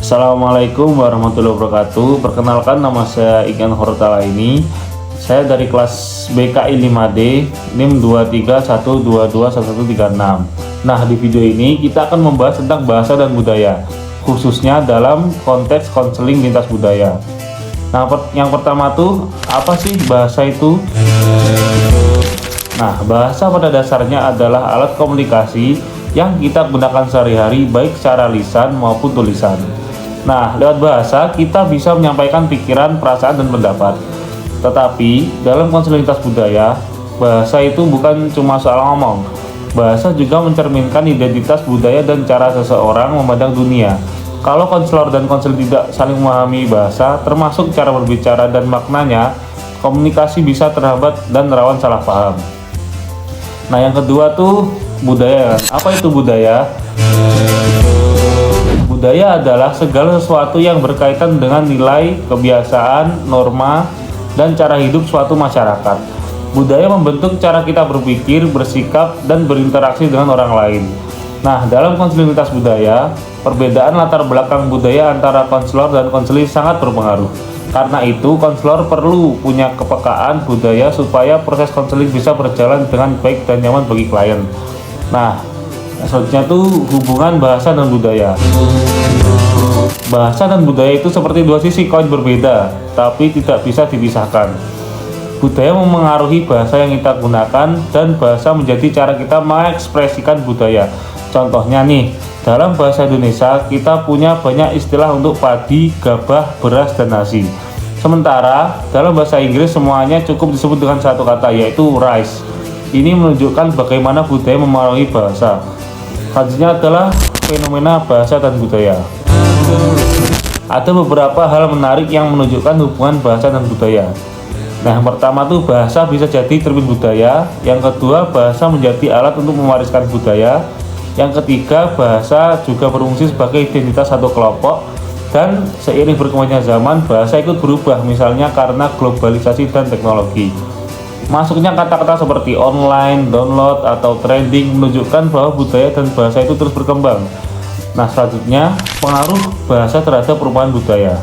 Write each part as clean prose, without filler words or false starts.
Assalamualaikum warahmatullahi wabarakatuh. Perkenalkan, nama saya Ikan Hortala ini. Saya dari kelas BKI 5D, NIM 231221136. Nah, di video ini kita akan membahas tentang bahasa dan budaya, khususnya dalam konteks konseling lintas budaya. Nah, yang pertama tuh, apa sih bahasa itu? Nah, bahasa pada dasarnya adalah alat komunikasi yang kita gunakan sehari-hari, baik secara lisan maupun tulisan. Nah, lewat bahasa kita bisa menyampaikan pikiran, perasaan, dan pendapat. Tetapi dalam konseling lintas budaya, bahasa itu bukan cuma soal ngomong. Bahasa juga mencerminkan identitas budaya dan cara seseorang memandang dunia. Kalau konselor dan konseling tidak saling memahami bahasa, termasuk cara berbicara dan maknanya, komunikasi bisa terhambat dan rawan salah paham. Nah, yang kedua tuh budaya. Apa itu budaya? Budaya adalah segala sesuatu yang berkaitan dengan nilai, kebiasaan, norma, dan cara hidup suatu masyarakat. Budaya membentuk cara kita berpikir, bersikap, dan berinteraksi dengan orang lain. Nah, dalam konseling lintas budaya, perbedaan latar belakang budaya antara konselor dan konseling sangat berpengaruh. Karena itu, konselor perlu punya kepekaan budaya supaya proses konseling bisa berjalan dengan baik dan nyaman bagi klien. Nah, selanjutnya tuh hubungan bahasa dan budaya. Bahasa dan budaya itu seperti dua sisi koin berbeda, tapi tidak bisa dipisahkan. Budaya memengaruhi bahasa yang kita gunakan, dan bahasa menjadi cara kita mengekspresikan budaya. Contohnya nih, dalam bahasa Indonesia kita punya banyak istilah untuk padi, gabah, beras, dan nasi. Sementara dalam bahasa Inggris semuanya cukup disebut dengan satu kata, yaitu rice. Ini menunjukkan bagaimana budaya memengaruhi bahasa. Selanjutnya adalah fenomena bahasa dan budaya. Ada beberapa hal menarik yang menunjukkan hubungan bahasa dan budaya. Nah, yang pertama tuh bahasa bisa jadi cermin budaya. Yang kedua, bahasa menjadi alat untuk mewariskan budaya. Yang ketiga, bahasa juga berfungsi sebagai identitas satu kelompok. Dan seiring berkembangnya zaman, bahasa ikut berubah, misalnya karena globalisasi dan teknologi. Masuknya kata-kata seperti online, download, atau trending menunjukkan bahwa budaya dan bahasa itu terus berkembang. Nah, selanjutnya, pengaruh bahasa terhadap perubahan budaya.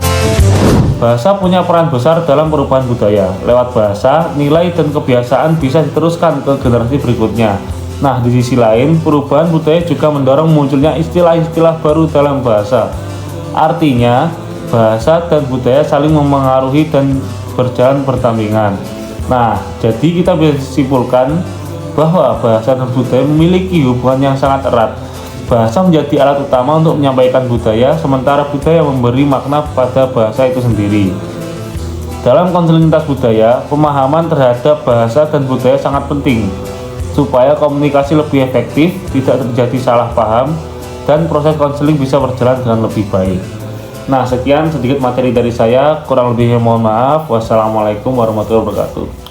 Bahasa punya peran besar dalam perubahan budaya. Lewat bahasa, nilai dan kebiasaan bisa diteruskan ke generasi berikutnya. Nah, di sisi lain, perubahan budaya juga mendorong munculnya istilah-istilah baru dalam bahasa. Artinya, bahasa dan budaya saling memengaruhi dan berjalan berdampingan. Nah, jadi kita bisa simpulkan bahwa bahasa dan budaya memiliki hubungan yang sangat erat. Bahasa menjadi alat utama untuk menyampaikan budaya, sementara budaya memberi makna pada bahasa itu sendiri. Dalam konseling lintas budaya, pemahaman terhadap bahasa dan budaya sangat penting, supaya komunikasi lebih efektif, tidak terjadi salah paham, dan proses konseling bisa berjalan dengan lebih baik. Nah, sekian sedikit materi dari saya, kurang lebihnya mohon maaf. Wassalamualaikum warahmatullahi wabarakatuh.